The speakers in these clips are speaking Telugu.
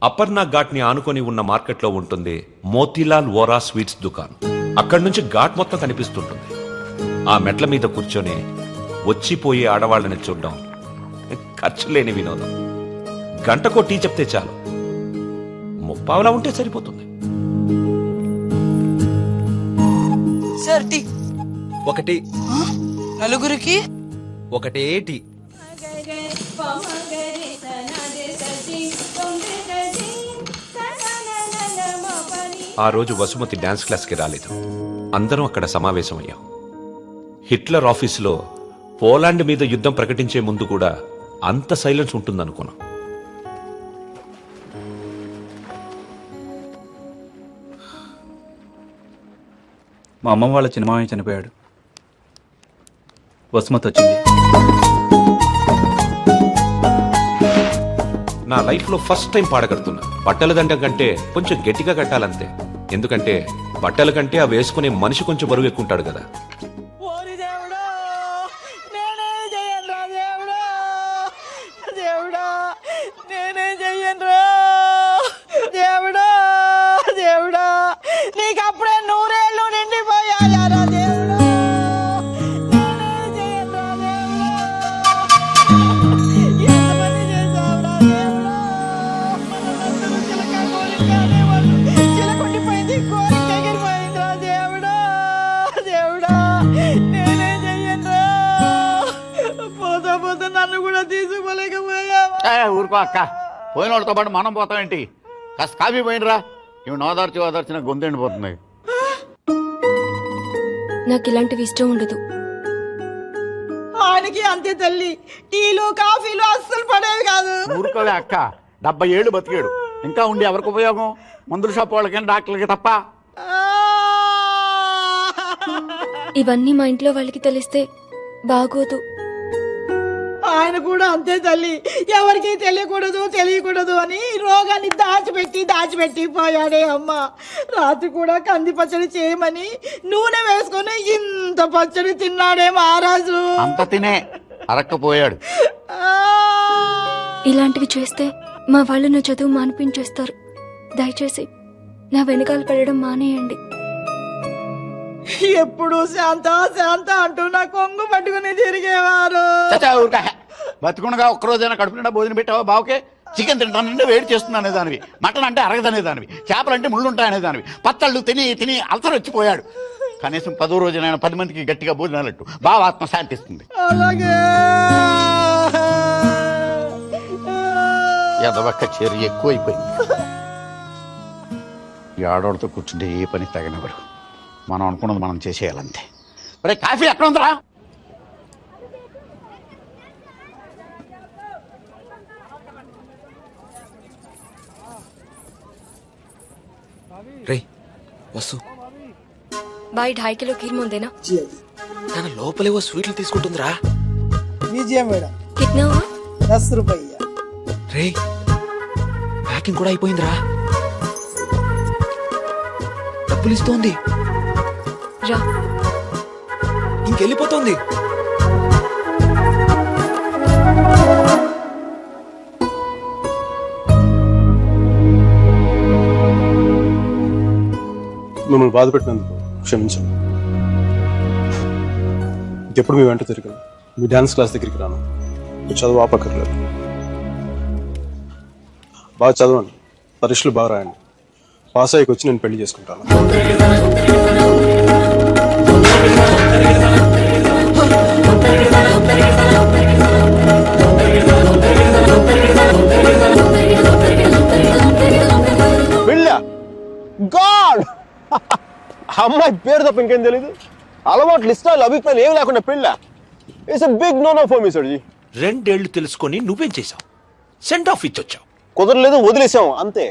అపర్ణ ఘాట్ ని ఆనుకొని ఉన్న మార్కెట్లో ఉంటుంది మోతీలాల్ వోరా స్వీట్స్ దుకాన్. అక్కడి నుంచి ఘాట్ మొత్తం కనిపిస్తుంటుంది. ఆ మెట్ల మీద కూర్చొని వచ్చిపోయే ఆడవాళ్ళని చూడడం ఖర్చు లేని వినోదం. గంటకో టీ చెప్తే చాలు, ముప్పావలా ఉంటే సరిపోతుంది. సార్ టీ ఒకటి, నలుగురికి ఒకటే టీ. ఆ రోజు వసుమతి డాన్స్ క్లాస్కి రాలేదు. అందరం అక్కడ సమావేశమయ్యాం. హిట్లర్ ఆఫీసులో పోలాండ్ మీద యుద్ధం ప్రకటించే ముందు కూడా అంత సైలెన్స్ ఉంటుందనుకున్నాం. మా అమ్మ వాళ్ళ చిన్నమామయ్య చనిపోయాడు. వసుమతి వచ్చింది. నా లైఫ్లో ఫస్ట్ టైం పాడగడుతున్నా. బట్టల దండం కంటే కొంచెం గట్టిగా కట్టాలంతే. ఎందుకంటే బట్టల కంటే ఆ వేసుకునే మనిషి కొంచెం బరువు ఎక్కుంటాడు కదా. నీకు అప్పుడే 100 ఏళ్ళు నిండిపోయారా దేవుడా. చిలకొండిపోయింది, కోరిక ఎగిరిపోయిందిరా దేవుడా. దేవుడా నేనే చెయ్యనురా. పోతా పోతా నన్ను కూడా తీసుకోలేకపోయా. ఊరుకో అక్క, పోయిన వాళ్ళతో పాటు మనం పోతామేంటి? కాస్త కాఫీ పోయినరా. ఇవి ఓదార్చిన గొంతు ఎండిపోతుంది. నాకు ఇలాంటివి ఇష్టం ఉండదు. ఆయనకి అంతే తల్లి, టీలు కాఫీలు అస్సలు పడేవి కాదు. ఊరుకోలే అక్క, 70 ఏళ్ళు బతికాడు. ఇంకా ఉండి ఎవరికి ఉపయోగం? మందుల షాప్ వాళ్ళకి, డాక్టర్లకి తప్ప. ఇవన్నీ మా ఇంట్లో వాళ్ళకి తెలిస్తే బాగోదు. ఆయన కూడా అంతే తల్లి, ఎవరికి తెలియకూడదు అని రోగాన్ని దాచిపెట్టి పోయాడే అమ్మ. రాత్రి కూడా కంది పచ్చడి చేయమని నూనె వేసుకొని ఇంత పచ్చడి తిన్నాడే మహారాజు. అంత తినే అరక్కపోయాడు. ఇలాంటివి చేస్తే మా వాళ్ళు నా చదువు మానిపించేస్తారు. దయచేసి నా వెనకాల పడడం మానేయండి. ఎప్పుడు శాంత అంటూ నా కొంగు పట్టుకుని తిరిగేవారు. బతుకుండగా ఒక్కరోజైనా కడుపు నిండా భోజనం పెట్టావా బావుకే? చికెన్ తింటానంటే వేడి చేస్తుంది అనేదానివి, మటన్ అంటే అరగదనేదానివి, చేపలంటే ముళ్ళుంటాయనేదానివి. పత్తళ్ళు తిని అల్సర్ వచ్చిపోయాడు. కనీసం 10వ రోజునైనా 10 మందికి గట్టిగా భోజనాలట్టు బావ ఆత్మ శాంతిస్తుంది. అలాగే ఎదవక్క చర్య ఎక్కువైపోయింది. ఈ ఆడవాళ్ళతో కూర్చుంటే ఏ పని తగినవాడు. మనం అనుకున్నది మనం చేసేయాలంతే. మరి కాఫీ ఎక్కడ ఉందిరా? రే వసు, బాయ్ 2.5 కిలో ఖీర్ ముందేనా? తన లోపలేవో స్వీట్లు తీసుకుంటుందిరా. लीजिए मैडम, కిట్నా హువా? 10 रुपया. రే ప్యాకింగ్ కూడా అయిపోయిందిరా. డబ్బులు ఇస్తోంది, రా. ఇంకెళ్ళిపోతోంది. మిమ్మల్ని బాధ పెట్టినందుకు క్షమించండి. ఇంకెప్పుడు మీ వెంట తిరిగాను. మీ డాన్స్ క్లాస్ దగ్గరికి రాను. మీ చదువు ఆపక్కర్లేదు. బాగా చదవండి, పరీక్షలు బాగా రాయండి. పాస్ అయ్యకి వచ్చి నేను పెళ్లి చేసుకుంటాను. గాడ్, అమ్మాయి పేరు తప్ప ఇంకేం తెలీదు. అలవాట్లు, ఇష్టాలు, అభిప్రాయాలు ఏమి లేకుండా పెళ్ళ. It's a big no no for me సర్జీ. 2 ఏళ్లు తెలుసుకొని నువ్వేం చేశావు? సెండ్ ఆఫ్ ఇచ్చొచ్చావు. కుదరలేదు, వదిలేసాం అంతే.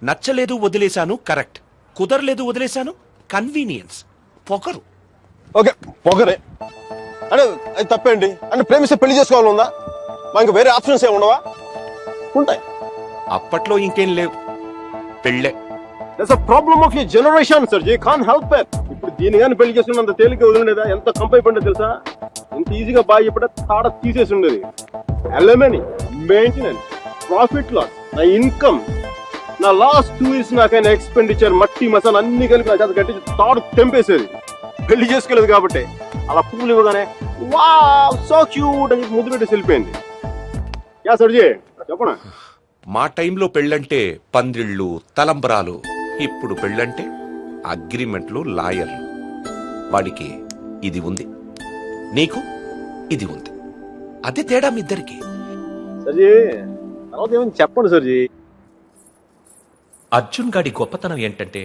నచ్చలేదు, వదిలేశాను. కరెక్ట్. కుదరలేదు, వదిలేశాను. కన్వీనియన్స్, పొగరు. ఓకే, పొగరే అంటే అది తప్పేంటి? అంటే ప్రేమిస్తే పెళ్లి చేసుకోవాలని ఉందా? మా ఇంకా వేరే ఆప్షన్స్ ఏమి ఉండవా? ఉంటాయి. అప్పట్లో ఇంకేం లేవు, పెళ్ళే. That's a problem of your generation సర్జీ. Can't help it. ఇప్పుడు దీని కానీ పెళ్లి చేసుకున్నంత తేలిక వదిలేదా? ఎంత కంపై పడ్డా తెలుసా? ఇంత ఈజీగా బాగా ఇప్పుడు తాడ తీసేసి ఉండేది. ఎలిమనీ, మెయింటెనెన్స్, ప్రాఫిట్ లాస్, నా ఇన్కమ్ నా లాస్ట్ 2 years నాకైనా ఎక్స్పెండిచర్ మట్టి మసాలా అన్ని కలిపి నా చేత కట్టి తాడు తెంపేసేది. పెళ్లి చేసుకోలేదు కాబట్టి అలా పువ్వులు ఇవ్వగానే వా సో క్యూట్ అని చెప్పి ముద్దు పెట్టేసి వెళ్ళిపోయింది. యా సర్జీ చెప్పనా? మా టైంలో పెళ్ళంటే పందిళ్ళు తలంబరాలు, ఇప్పుడు పెళ్ళంటే అగ్రిమెంట్లు లాయర్లు. వాడికి ఇది ఉంది, నీకు ఇది ఉంది, అదే తేడా మీ ఇద్దరికి. సర్జీ తర్వాత ఏమైనా చెప్పండి సర్జీ. అర్జున్ గాడి గొప్పతనం ఏంటంటే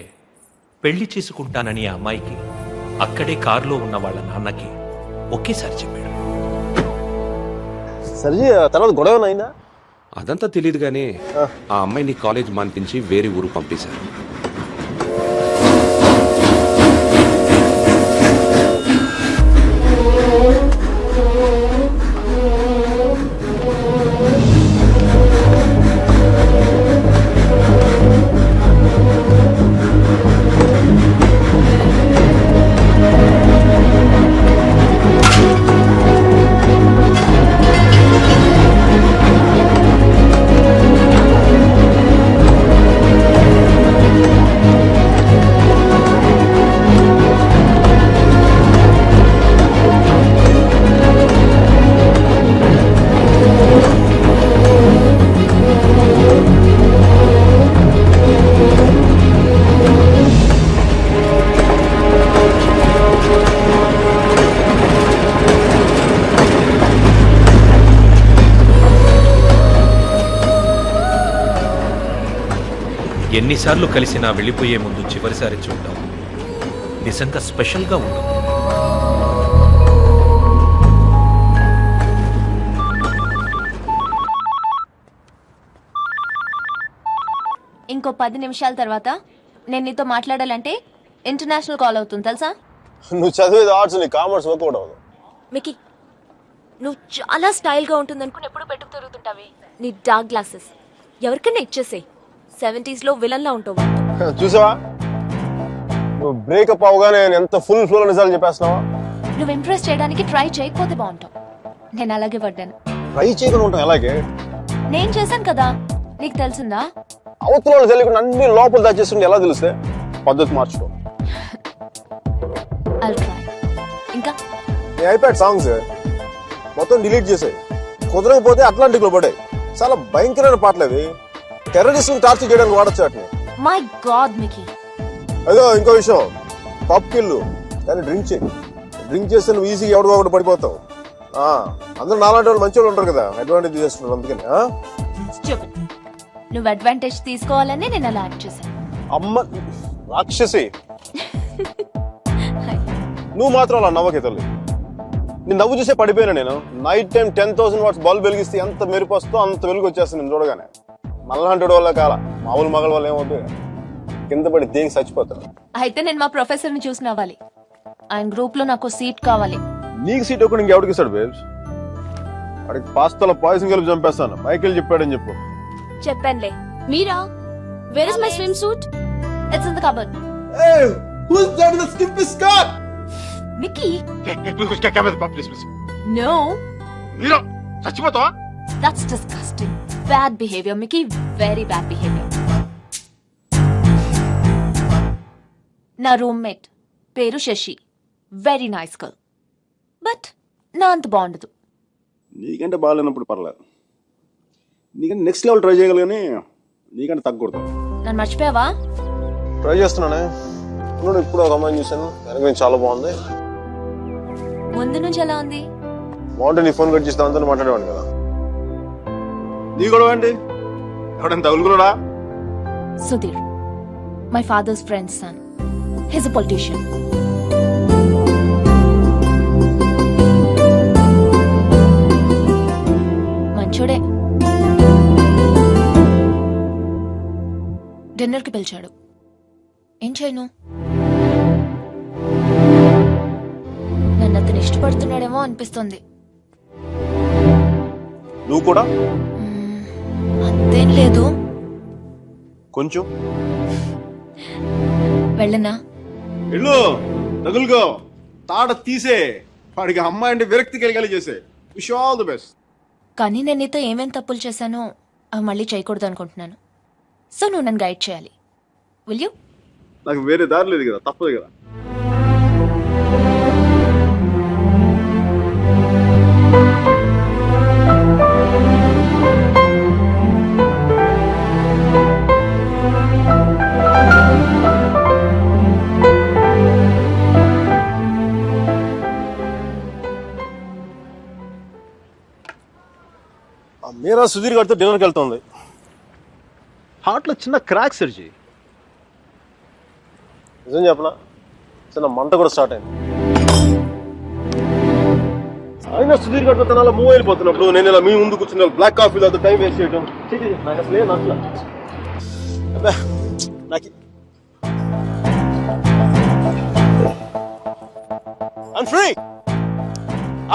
పెళ్లి చేసుకుంటానని ఆ అమ్మాయికి అక్కడే కారులో ఉన్న వాళ్ళ నాన్నకి ఒకేసారి చెప్పాడు. సర్జీ తర్వాత గొడవ అయిందా? అదంతా తెలియదు గానీ ఆ అమ్మాయిని కాలేజ్ మాన్పించి వేరే ఊరు పంపేశారు. ఎన్నిసార్లు కలిసినా వెళ్ళిపోయే ముందు చివరిసారి చూడటం నిజంగా స్పెషల్గా ఉంటుంది. ఇంకో 10 నిమిషాల తర్వాత నేను నీతో మాట్లాడాలంటే ఇంటర్నేషనల్ కాల్ అవుతుంది తెలుసా? నువ్వు చదివేది ఆర్ట్స్, నీ కామర్స్ వర్కౌట్ అవ్వదు. మికి నువ్వు చాలా స్టైల్గా ఉంటుంది అనుకుని ఎప్పుడు పెట్టుకు తిరుగుతుంటావే. నీ డార్క్ గ్లాసెస్ ఎవరికైనా ఇచ్చేసే. 70s లో విలన్లా ఉంటావు. చూసావా నువ్వు బ్రేకప్ అవగానే ఎంత ఫుల్ ఫ్లో నిజాలు చెప్పేస్తున్నావా? నువ్వు ఇంప్రెస్ చేయడానికి ట్రై చేయకపోతే బాగుంటావు. నేను అలాగే పడ్డాను. ట్రై చేయకుండా ఉంటాం ఎలాగే? నేను చేశాను కదా, నీకు తెలిసిందా? అవతల తెలియకుండా అన్ని లోపల దాచేస్తుంటే ఎలా తెలిస్తే? పద్ధతి మార్చుకో. I'll try. ఇంకా నీ ఐప్యాడ్ సాంగ్స్ మొత్తం డిలీట్ చేసాయి. కుదరకపోతే అట్లాంటిక్ లో పడాయి. చాలా భయంకరమైన పాటలు అవి. టెర్రరిస్ట్ టార్చర్ చేయడానికి వాడచ్చు వాటిని. My God Mickey. అదో ఇంకో విషయం, పబ్ కిల్లు కానీ డ్రింక్ చేయి. డ్రింక్ చేస్తే నువ్వు ఈజీగా ఎవడో ఒకటి పడిపోతావు. అందరూ నాలాంటి వాళ్ళు మంచి వాళ్ళు ఉంటారు కదా, అడ్వాంటేజ్ చేస్తున్నారు. అందుకని Stupid. నువ్వు అడ్వాంటేజ్ తీసుకోవాలని నేను అలా యాక్ట్ చేశాను. అమ్మ రాక్షసి, నువ్వు మాత్రం అలా నవ్వకే తల్లి. నీ నవ్వు చూసే పడిపోయినా నేను. నైట్ టైం 10,000 వాట్స్ బల్బ్ వెలిగిస్తే ఎంత మెరుపు వస్తుందో అంత వెలుగు వచ్చేస్తుంది నేను చూడగానే. మళ్ళంటి వల్ల కాల మామూలు మగల వల్ల ఏమవుతుంది, కింద పడి దేనికి చచ్చిపోతాను. అయితే నేను మా ప్రొఫెసర్ ని చూసి నవ్వాలి. ఆయన గ్రూప్ లో నాకు సీట్ కావాలి. నీకు సీట్ ఒకటి ఇంకెవడికి ఇస్తాడు బేబ్స్? వాడికి పాస్తాలో పాయసం కలిపి చంపేస్తాను. మైకేల్ చెప్పాడని చెప్పు. చెప్పానులే. మీరా? Where is my swimsuit? It's in the cupboard. Who's that with the skimpy skirt? Mickey. Please. No. మీరు చచ్చిపోతావా? That's disgusting. Bad behavior, Mickey. Very bad behavior. నా రూమ్మేట్ పేరు Shashi. Very nice girl. But నా అంత బాగుండదు. నీకంటే బాగాలేనప్పుడు పర్లేదు. నీకంటే నెక్స్ట్ లెవెల్ ట్రై చేయగలి కానీ నీకంటే తగ్గకూడదు. నన్ను మర్చిపోయావా? ట్రై చేస్తున్నానే. ఇప్పుడు ఒక అమ్మాయిని చూశాను, వెనక నుంచి చాలా బాగుంది. ముందు నుంచి ఎలా ఉంది? బాగుంటే నీ ఫోన్ కట్ చేసి దాంతో మాట్లాడేవాడిని కదా. నీ గొడవ ఏంటి? ఎవడైనా తగులుకున్నాడా? Sudheer, my father's friend's son. He's a politician. మంచోడే. డిన్నర్కి పిలిచాడు. ఏం చేయను? నన్ను అతను ఇష్టపడుతున్నాడేమో అనిపిస్తుంది. నువ్వు కూడా అంతేం లేదు. కొంచెం వెళ్ళనా? వెళ్ళు, తగులుకో, తాట తీసే. వాడికి అమ్మాయి అంటే విరక్తి కలిగేలా చేసే. Wish all the best. కానీ నేను నీతో ఏమేం తప్పులు చేశానో అవి మళ్ళీ చేయకూడదు అనుకుంటున్నాను. సో నువ్వు నన్ను గైడ్ చేయాలి. Will you? నాకు వేరే దారి లేదు కదా, తప్పదు కదా. ఆ మీరా సుధీర్ గారితో డిన్నర్కి వెళ్తుంది. హార్ట్లో చిన్న క్రాక్ సర్జీ. నిజం చెప్పనా, చిన్న మంట కూడా స్టార్ట్ అయింది. అయినా సుధీర్ గారితో తన అలా మూవ్ అయిపోతున్నప్పుడు నేను ఇలా మీ ముందు కూర్చున్న బ్లాక్ కాఫీ తాగుతూ టైం వేస్ట్ చేయడం నాకు అసలు ఏం నచ్చలా. అబ్బా, నాకు I'm free.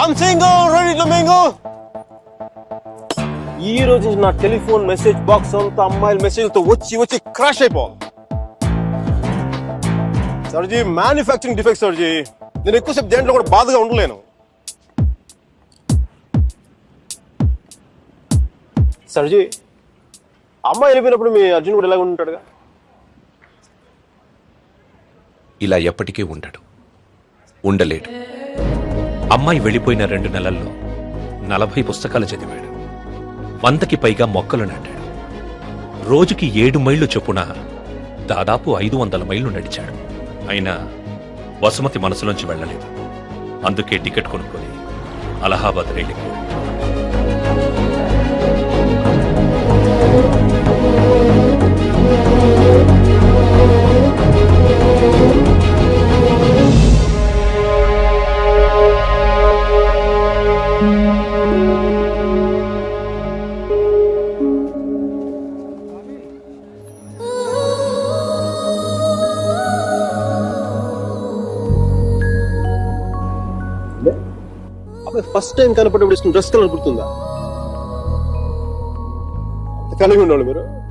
I'm single, ready to mingle. ఈ రోజు నుంచి నా టెలిఫోన్ మెసేజ్ బాక్స్ అంతా అమ్మాయిల మెసేజ్లతో వచ్చి వచ్చి క్రాష్ అయిపోవాలి. సర్జీ, మ్యానుఫ్యాక్చరింగ్ డిఫెక్ట్ సర్జీ. నేను ఎక్కువసేపు దేంట్లో కూడా బాధగా ఉండలేను. సర్జీ, అమ్మాయి వెళ్ళిపోయినప్పుడు మీ అర్జున్ కూడా ఎలాగ ఉంటాడుగా? ఇలా ఎప్పటికీ ఉండడు, ఉండలేడు. అమ్మాయి వెళ్ళిపోయిన 2 నెలల్లో 40 పుస్తకాలు చదివాడు, 100కి పైగా మొక్కలు నాటాడు, రోజుకి 7 మైళ్ళు చొప్పున దాదాపు 500 మైళ్ళు నడిచాడు. అయినా వసుమతి మనసులోంచి వెళ్ళలేదు. అందుకే టికెట్ కొనుక్కొని అలహాబాద్ రైలుకి ఫస్ట్ టైం కనపడేప్పుడు డ్రెస్ కలర్ గుర్తుందా? కలిగి ఉండాలి మీరు.